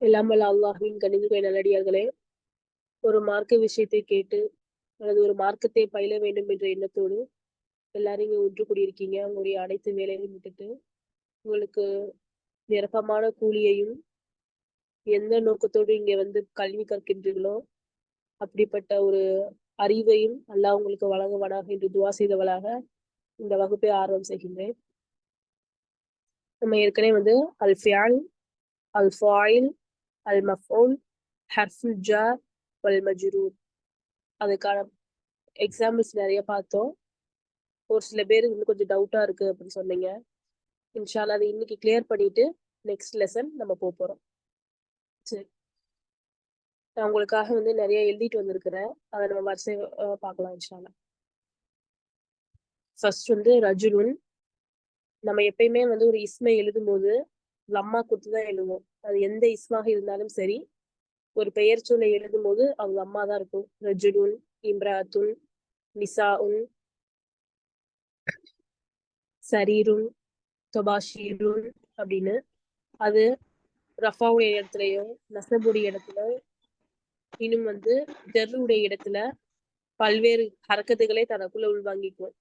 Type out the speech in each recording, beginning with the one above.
எல்லாம் வல்ல அல்லாஹ்வின் கனிவுகை நல்லடியார்களே, ஒரு மார்க்க விஷயத்தை கேட்டு அல்லது ஒரு மார்க்கத்தை பயில வேண்டும் என்ற எண்ணத்தோடு எல்லாரும் இங்க ஒன்று கூடியிருக்கீங்க. உங்களுடைய அனைத்து வேலைகளையும் விட்டுட்டு உங்களுக்கு நிரப்பமான கூலியையும் எந்த நோக்கத்தோடு இங்க வந்து கல்வி கற்கின்றீர்களோ அப்படிப்பட்ட ஒரு அறிவையும் அல்லாஹ் உங்களுக்கு வழங்குவனாக என்று துவா செய்தவளாக இந்த வகுப்பை ஆர்வம் செய்கின்றேன். நம்ம ஏற்கனவே வந்து அல் ஃபியால், அல் ஃபாயில், அல் மஃபூல், ஹர்ஃபுல் ஜார், வல் மஜ்ரூர் அதுக்கான எக்ஸாம்பிள்ஸ் நிறைய பார்த்தோம். ஒரு சில பேருக்கு இன்னும் கொஞ்சம் டவுட்டா இருக்கு அப்படின்னு சொன்னீங்க. இன்ஷால்லா அதை இன்னைக்கு கிளியர் பண்ணிட்டு நெக்ஸ்ட் லெசன் நம்ம போறோம். சரி, நான் உங்களுக்காக வந்து நிறைய எழுதிட்டு வந்திருக்கிறேன். அதை நம்ம வரிசை பார்க்கலாம் இன்ஷால்லா. ஃபர்ஸ்ட் வந்து ரஜுலுன். நம்ம எப்பயுமே வந்து ஒரு இஸ்மை எழுதும் போது லம்மா கொடுத்துதான் எழுதுவோம். அது எந்த இஸ்மாக இருந்தாலும் சரி, ஒரு பெயர் சொல்லை எழுதும் போது அவங்க அம்மா தான் இருக்கும். ரஜுலுன், இம்ராத்துன், நிசாஉன், சரீருன், தொபாஷீருன் அப்படின்னு. அது ரஃபாவுடைய இடத்துலயோ நசபுடைய இடத்துல இன்னும் வந்து ஜெர்ருடைய இடத்துல பல்வேறு ஹரக்கத்துகளே தனக்குள்ள உள்வாங்கிக்கும்.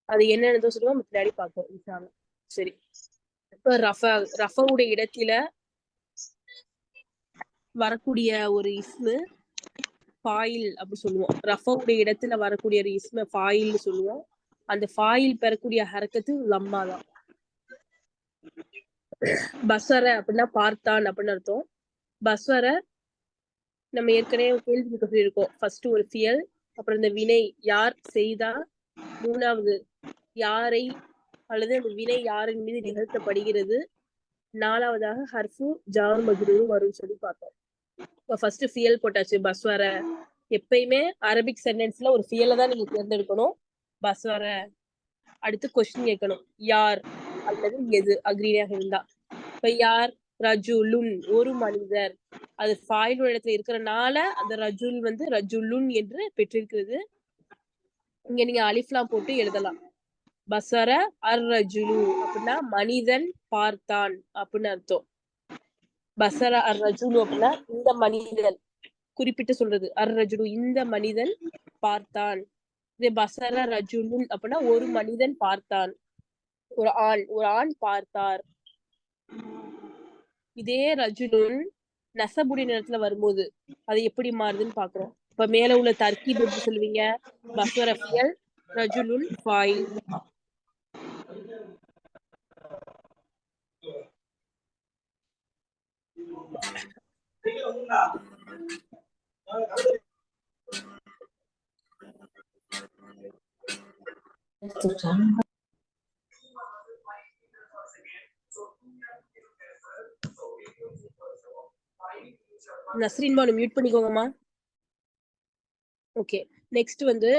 அது என்னன்னு சொல்லுவோம் பின்னாடி பார்ப்போம் இன்ஷால்லா. சரி, இப்ப ரஃபாவுடைய இடத்துல வரக்கூடிய ஒரு இஸ்மு ஃபாயில் அப்படி சொல்லுவோம். ரஃபாவுடைய இடத்துல வரக்கூடிய ஒரு இஸ்ம ஃபாயில்னு சொல்லுவோம். அந்த ஃபாயில் பெறக்கூடிய ஹரக்கத்து லம்மா தான். பஸ்வர அப்படின்னா பார்த்தான் அப்படின்னு அர்த்தம். பஸ்வர நம்ம ஏற்கனவே கேள்வி சொல்லியிருக்கோம். ஃபர்ஸ்ட் ஒரு ஃபியல், அப்புறம் இந்த வினை யார் செய்தா, மூணாவது யாரை அல்லது அந்த வினை யாரின் மீது நிகழ்த்தப்படுகிறது, நாலாவதாக ஹர்ஃபு ஜார் மஜ்ரூர் வரும்னு சொல்லி பார்த்தோம். இப்போ ஃபர்ஸ்ட் ஃபியல் போட்டாச்சு பஸ்வர. எப்பயுமே அரபிக் சென்டென்ஸ்ல ஒரு ஃபியலை தான் நீங்க தேர்ந்தெடுக்கணும். பஸ்வர. அடுத்து கொஸ்டின் கேட்கணும், யார் அல்லது எது அக்ரீனியாக இருந்தா. இப்ப யார், ரஜுலுன் ஒரு மனிதர். அது ஃபாயில் இடத்துல இருக்கிறனால அந்த ரஜுல் வந்து ரஜுலுன் என்று பெற்றிருக்கிறது. இங்க நீங்க அலிஃப்லாம் போட்டு எழுதலாம். பசர அர் ரஜுலு அப்படின்னா மனிதன் பார்த்தான் அப்படின்னு அர்த்தம். பசர அர் ரஜுலு அப்படின்னா இந்த மனிதன் குறிப்பிட்டு சொல்றது. அர் ரஜுலு இந்த மனிதன் பார்த்தான். இதே பசர ரஜுலுன் அப்படின்னா ஒரு மனிதன் பார்த்தான், ஒரு ஆண் பார்த்தார். இதே ரஜுலுன் நசபுடி நேரத்துல வரும்போது அது எப்படி மாறுதுன்னு பாக்குறோம். இப்ப மேல உள்ள தர்கீப் எப்படி சொல்லுவீங்க, பஸ்வர ஃபியல், ரஜுலுன் ஃபாயில். நஸ்ரீன் பானு மியூட் பண்ணிக்கோங்கம்மா. ஓகே, நெக்ஸ்ட் வந்து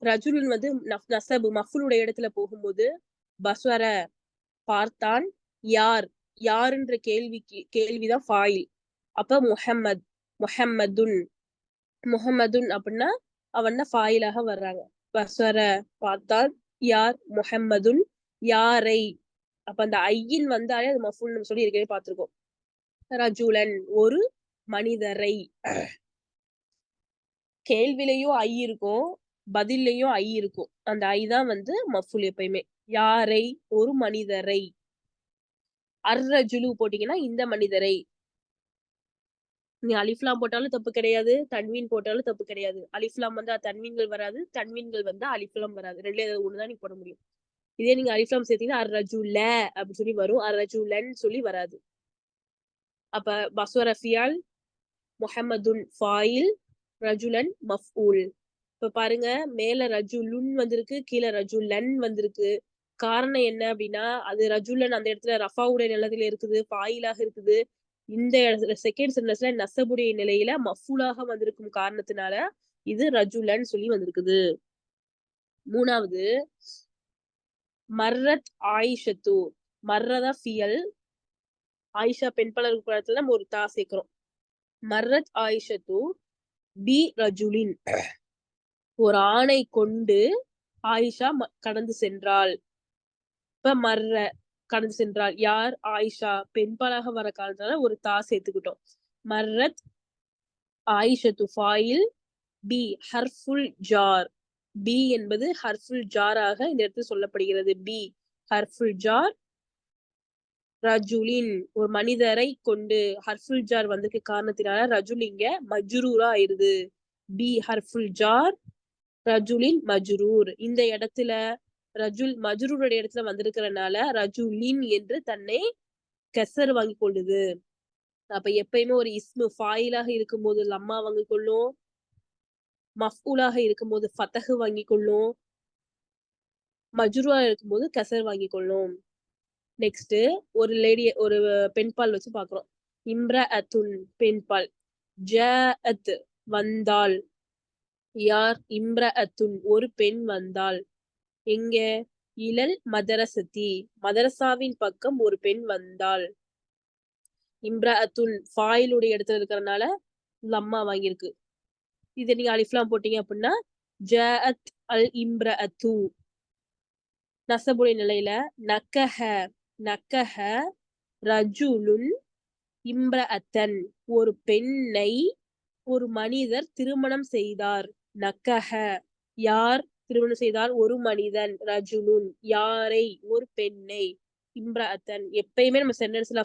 ரஜுலுன் வந்து நசபு மஃபுலுடைய இடத்துல போகும்போது பஸ்வர பார்த்தான், யாருன்ற கேள்விதான் ஃபாயில். அப்ப முஹம்மதுன் அப்படின்னா அவன் ஃபாயிலாக வர்றாங்க. பஸ்வர பார்த்தான், யார் முஹம்மதுன் யாரை. அப்ப அந்த ஐயின் வந்தாலே அது மஃபூல் சொல்லி இருக்கவே பார்த்திருக்கோம். ரஜுலன் ஒரு மனிதரை. கேள்விலையும் ஐ இருக்கும், பதிலையும் ஐ இருக்கும். அந்த ஐ தான் வந்து மஃபூல் எப்பயுமே. யாரை, ஒரு மனிதரை. அர்ரஜுலு போட்டீங்கன்னா இந்த மனிதரை. நீ அலிஃப்லாம் போட்டாலும் தப்பு கிடையாது, தன்வீன் போட்டாலும் தப்பு கிடையாது. அலிஃப்லாம் வந்தா தன்வீன்கள் வராது, தன்வீன்கள் வந்தா அலிஃப்லாம் வராது. ரெண்டுல ஏதாவது ஒண்ணுதான் நீ போட முடியும். இதே நீங்க அலிஃப்லாம் சேர்த்தீங்கன்னா அர்ரஜுல அப்படின்னு சொல்லி வரும், அர்ரஜுலன் சொல்லி வராது. அப்ப பஸ்வர ஃபியால், முஹம்மதுன் ஃபாயில், ரஜுலன் மஃபூல். இப்ப பாருங்க, மேல ரஜுலுன் வந்திருக்கு, கீழே ரஜுலன் வந்திருக்கு. காரணம் என்ன அப்படின்னா, அது ரஜுலன் அந்த இடத்துல ரஃபாவுடைய நிலத்துல இருக்குது, ஃபாயிலாக இருக்குது. இந்த செகண்ட் சென்டென்ஸ்ல நசபுடைய நிலையில மஃபூலாக வந்திருக்கும் காரணத்தினால இது ரஜுலன் சொல்லி வந்திருக்குது. மூணாவது மர்ரத் ஆயிஷத்து. மர்ரதா ஃபியல், ஆயிஷா பெண் பலர் குலத்துல நம்ம ஒரு தா சேர்க்கிறோம். மர்ரத் ஆயிஷத்து பி ரஜுலின். ஒரு ஆணை கொண்டு ஆயிஷா கடந்து சென்றாள். இப்ப மர்ர கடந்து சென்றாள். யார்? ஆயிஷா. பெண்பாலாக வர காரணத்தால ஒரு தா சேர்த்துக்கிட்டோம். மர்ரத் ஆயிஷத்து ஃபாயில், பி ஹர்ஃபுல் ஜார். பி என்பது ஹர்ஃபுல் ஜாராக இந்த இடத்தில் சொல்லப்படுகிறது. பி ஹர்ஃபுல் ஜார். ரஜுலின் ஒரு மனிதரை கொண்டு. ஹர்ஃபுல் ஜார் வந்திருக்க காரணத்தினால ரஜுல் இங்க மஜ்ரூரா ஆயிருது. பி ஹர்ஃபுல் ஜார் ரஜுலின் மஜ்ரூர். இந்த இடத்துல ரஜுல் மஜ்ரூருடைய இடத்துல வந்திருக்கிறனால ரஜுலின் என்று தன்னை கெசர் வாங்கி கொள்ளுது. அப்ப எப்பயுமே ஒரு இஸ்மு ஃபாயிலாக இருக்கும்போது லம்மா வாங்கி கொள்ளும், மஃபூலாக இருக்கும்போது ஃபதஹ் வாங்கி கொள்ளும், மஜ்ரூரா இருக்கும்போது கெசர் வாங்கி கொள்ளும். நெக்ஸ்ட் ஒரு லேடி ஒரு பெண்பால் வச்சு பாக்குறோம். இம்ரஅத்துன் பெண்பால். ஜஅத் வந்தாள். யார்? இம்ரஅத்துன் ஒரு பெண் வந்தாள். எங்க? இலல் மதரசதி மதரசாவின் பக்கம் ஒரு பெண் வந்தாள். இம்ரஅத்துன் ஃபாயிலுடைய இடத்துல இருக்கிறதுனால லம்மா வாங்கியிருக்கு. இதை நீங்க அலிஃப்லாம் போட்டீங்க அப்படின்னா ஜஅத் அல் இம்ரஅத்து. நசபுடைய நிலையில நக்கஹ நக்கஹ ரஜுலுன் இம்ரஅத்தன் ஒரு பெண்ணை ஒரு மனிதர் திருமணம் செய்தார். நக்கஹ யார் திருமணம் செய்தார்? ஒரு மனிதன். ரஜுலுன் யாரை? ஒரு பெண்ணை. இம்ரஅத்தன் எப்பயுமே நம்ம சென்டென்ஸ்ல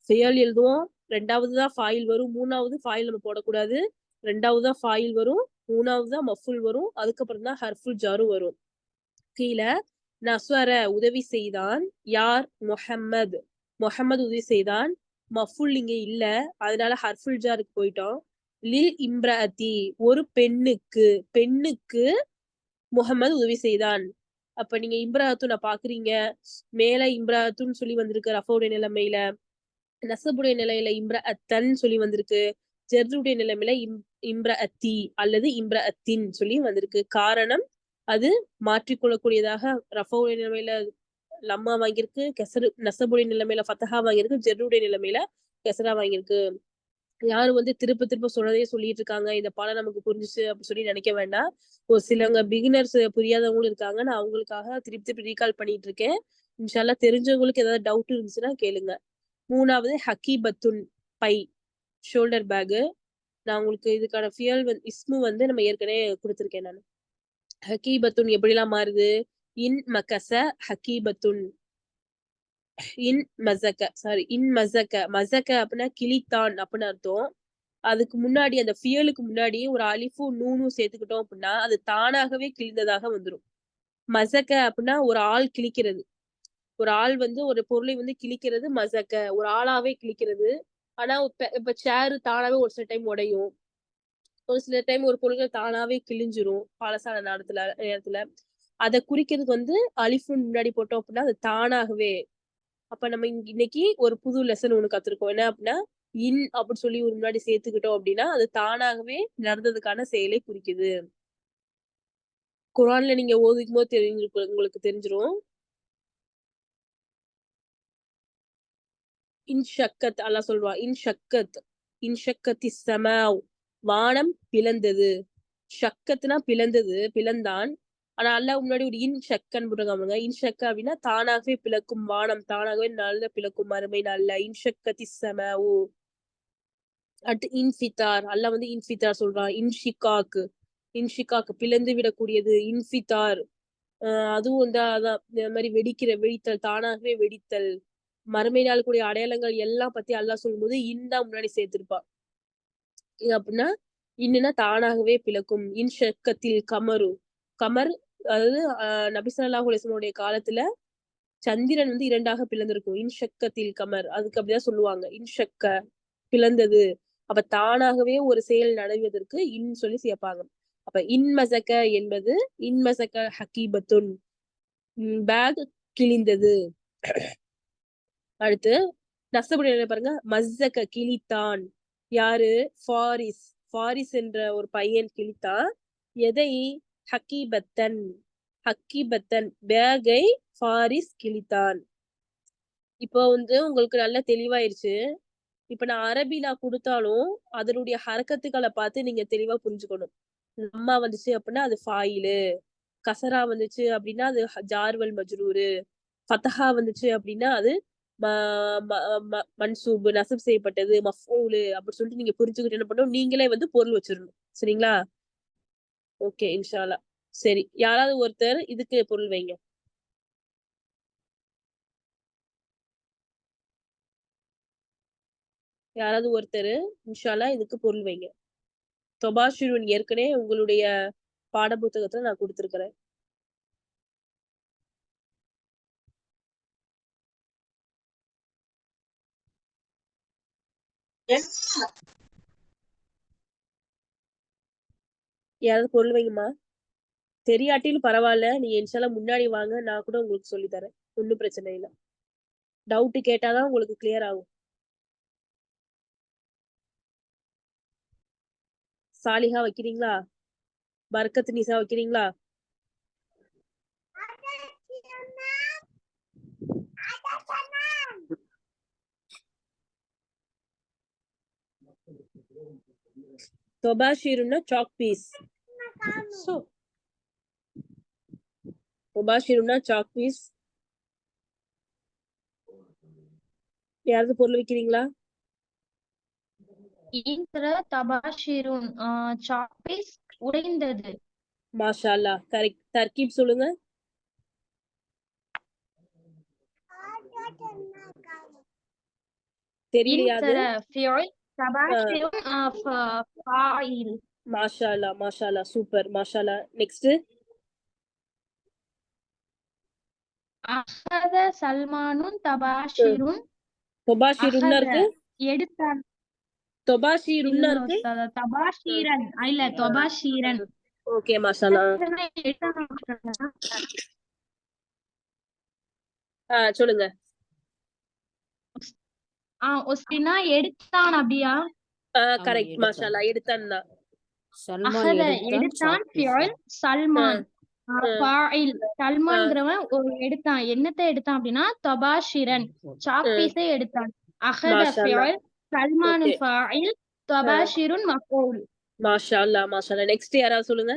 ஃபெயல் எழுதுவோம், ரெண்டாவது தான் ஃபாயில் வரும், மூணாவது ஃபாயில் நம்ம போடக்கூடாது. ரெண்டாவது தான் ஃபாயில் வரும், மூணாவது தான் மஃபுல் வரும், அதுக்கப்புறம் தான் ஹர்ஃபுல் ஜாரு வரும். கீழே நஸ்வர உதவி செய்தான். யார்? முஹம்மது. முஹம்மது உதவி செய்தான். மஃபுல் இங்க இல்ல, அதனால ஹர்ஃபுல் ஜாருக்கு போயிட்டோம். லில் இம்ரஅத்தி ஒரு பெண்ணுக்கு. பெண்ணுக்கு முஹம்மது உதவி செய்தான். அப்ப நீங்க இம்ராத்துன பாக்குறீங்க, மேல இம்ராத்துன்னு சொல்லி வந்திருக்கு ரஃபோடைய நிலைமையில, நசபுடைய நிலையில இம்ரஅத்தன் சொல்லி வந்திருக்கு, ஜெர்ருடைய நிலைமையில இம்ரஅத்தி அல்லது இம்ரஅத்தின் சொல்லி வந்திருக்கு. காரணம் அது மாற்றிக்கொள்ளக்கூடியதாக ரஃபோடைய நிலைமையில லம்மா வாங்கியிருக்கு, கெசரு நசபுடைய நிலைமையில ஃபத்தஹா வாங்கியிருக்கு, ஜெர்ருடைய நிலைமையில கெசரா வாங்கியிருக்கு. யாரும் திருப்ப திருப்ப சொல்றதே சொல்லிட்டு இருக்காங்க, இந்த பாடம் நமக்கு புரிஞ்சுச்சு அப்படி சொல்லி நினைக்க வேண்டாம். ஒரு சிலவங்க பிகினர்ஸ் புரியாதவங்களும் இருக்காங்க, நான் அவங்களுக்காக திருப்பி திருப்பி ரீகால் பண்ணிட்டு இருக்கேன். இன்ஷால்லா தெரிஞ்சவங்களுக்கு ஏதாவது டவுட் இருந்துச்சுன்னா கேளுங்க. மூணாவது ஹக்கீபத்துன் பை ஷோல்டர் பேகு. நான் உங்களுக்கு இதுக்கான ஃபியல் இஸ்மு நம்ம ஏற்கனவே கொடுத்துருக்கேன். நான் ஹக்கீபத்துன் எப்படிலாம் மாறுது? இன் மக்கச ஹக்கீபத்துன், இன் மசக்க இன் மசக்க. மசக்க அப்படின்னா கிளித்தான் அப்படின்னு அர்த்தம். அதுக்கு முன்னாடி அந்த ஃபியலுக்கு முன்னாடி ஒரு அலிஃபும் நூனும் சேர்த்துக்கிட்டோம் அப்படின்னா அது தானாகவே கிழிந்ததாக வந்துடும். மசக்க அப்படின்னா ஒரு ஆள் கிழிக்கிறது, ஒரு ஆள் ஒரு பொருளை கிழிக்கிறது மசக்க, ஒரு ஆளாவே கிழிக்கிறது. ஆனா இப்ப சேரு தானாவே ஒரு சில டைம் உடையும், ஒரு சில டைம் ஒரு பொருட்கள் தானாவே கிழிஞ்சிரும் பழசான நேரத்துல. அதை குறிக்கிறதுக்கு அலிஃபு முன்னாடி போட்டோம் அப்படின்னா அது தானாகவே. அப்ப நம்ம இன்னைக்கு ஒரு புது லெசன் ஒண்ணு கத்துருக்கோம். என்ன அப்படின்னா இன் அப்படின்னு சொல்லி ஒரு முன்னாடி சேர்த்துக்கிட்டோம் அப்படின்னா அது தானாகவே நடந்ததுக்கான செயலை குறிக்குது. குர்ஆன்ல நீங்க ஓதிக்கும் போது உங்களுக்கு தெரிஞ்சிரும். இன்ஷக்கத் அல்லாஹ் சொல்வான், இன்ஷக்கத்தி ஸமாவ் வானம் பிளந்தது. ஷக்கத்னா பிளந்தது, பிளந்தான். ஆனா அல்லாஹ் முன்னாடி ஒரு இன் ஷக்கன்னு போட்டுருக்காங்க. இன்ஷக்க அப்படின்னா தானாகவே பிளக்கும் வானம், தானாகவே நல்ல பிளக்கும் மறுமை நல்ல. இன்ஷக்கத்தி ஸமாவு. அடுத்து இன்ஃபித்தார், அல்லாஹ் இன்ஃபித்தார் சொல்றான். இன்ஷிகாக்கு பிளந்து விடக்கூடியது. இன்ஃபித்தார் அதுவும் அதான் இந்த மாதிரி வெடித்தல், தானாகவே வெடித்தல். மறுமை நாள் கூடிய அடையாளங்கள் எல்லாம் பத்தி அல்லாஹ் சொல்லும்போது இன்தான் முன்னாடி சேர்த்திருப்பான். அப்படின்னா இன்னுன்னா தானாகவே பிளக்கும். இன்ஷக்கத்தில் கமரு. கமர் அதாவது நபி ஸல்லல்லாஹு அலைஹி வஸல்லம் காலத்துல சந்திரன் இரண்டாக பிளந்திருக்கும். இன்ஷக்கத்தில் கமர், அதுக்கு அப்படிதான் சொல்லுவாங்க. இன்ஷக்க பிளந்தது. அப்ப தானாகவே ஒரு செயல் நடவதற்கு இன் சொல்லி சேர்ப்பாங்க. அப்ப இன்மசக்க என்பது இன்மசக்க ஹக்கீபத்துன் பேக் கிழிந்தது. அடுத்து நஸ்புடைய பாருங்க, மஸ்ஸக்க கிழித்தான். யாரு? ஃபாரிஸ் என்ற ஒரு பையன் கிழித்தான். எதை? ஹக்கீபத்தன் பேகை ஃபாரிஸ் கிழித்தான். இப்போ உங்களுக்கு நல்லா தெளிவாயிருச்சு. இப்ப நான் அரபில கொடுத்தாலும் அதனுடைய ஹரக்கத்துக்களை பார்த்து நீங்க தெளிவா புரிஞ்சுக்கணும். லம்மா வந்துச்சு அப்படின்னா அது ஃபாயிலு, கசரா வந்துச்சு அப்படின்னா அது ஜார்வல் மஜ்ரூரு, ஃபதஹா வந்துச்சு அப்படின்னா அது மன்சூப் நசப் செய்யப்பட்டது மஃபூலு அப்படி சொல்லிட்டு நீங்க புரிஞ்சுக்கிட்டு என்ன பண்ணணும், நீங்களே வந்து பொருள் வச்சிடணும். சரிங்களா? ஓகே இன்ஷா அல்லாஹ். சரி, யாராவது ஒருத்தர் இதுக்கு பொருள் வைங்க. யாராவது ஒருத்தர் இன்ஷா அல்லாஹ் இதுக்கு பொருள் வைங்க. தொபாஷிருன் ஏற்கனவே உங்களுடைய பாட புத்தகத்துல நான் கொடுத்திருக்கிறேன். யாராவது பொருள் வைங்கம்மா. தெரியாட்டிலும் பரவாயில்ல, நீங்க இன்ஷால்லா முன்னாடி வாங்க, நான் கூட உங்களுக்கு சொல்லி தரேன். ஒன்னும் பிரச்சனை இல்லை. டவுட் கேட்டாதான் உங்களுக்கு கிளியர் ஆகும். சாலிஹா வைக்கிறீங்களா? பர்கத் நிசா வைக்கிறீங்களா? தொபாஷிருன்னா சாக் பீஸ். தொபாஷிருன்னா சாக் பீஸ். யாராவது பொருள் வைக்கிறீங்களா? தபாஷிருன் சாக் பீஸ் உடைந்தது. மாஷா அல்லாஹ், கரெக்ட். தர்கீப் சொல்லுங்க. தெரியலையாது. மாஷா அல்லாஹ், மாஷா அல்லாஹ், சூப்பர், மாஷா அல்லாஹ். நெக்ஸ்ட் அஹத சல்மானுன் தபாஷிருன். தொபாஷிருன்னா இருக்கு. எடுத்தான். தொபாஷிருன்னா இருக்கு. தபாஷிரன் இல்ல தொபாஷிரன். ஓகே மாஷா அல்லாஹ். சொல்லுங்க. ஒஸ்தினா எடுத்தான் அப்படியா? கரெக்ட் மாஷா அல்லாஹ், எடுத்தான் தான். அஹத எடுத்தான் ஃபியல் சல்மான் ஃபாயில். சல்மான்ங்கிறவன் ஒரு எடுத்தான். என்னத்தை எடுத்தான் அப்படின்னா தபாஷிரன் சாக் பீஸை எடுத்தான். அஹத ஃபியல் சல்மான் ஃபாயில் தபாஷிருன் மஃபூல். மாஷா அல்லாஹ், மாஷா அல்லாஹ். நெக்ஸ்ட் யாராவது சொல்லுங்க.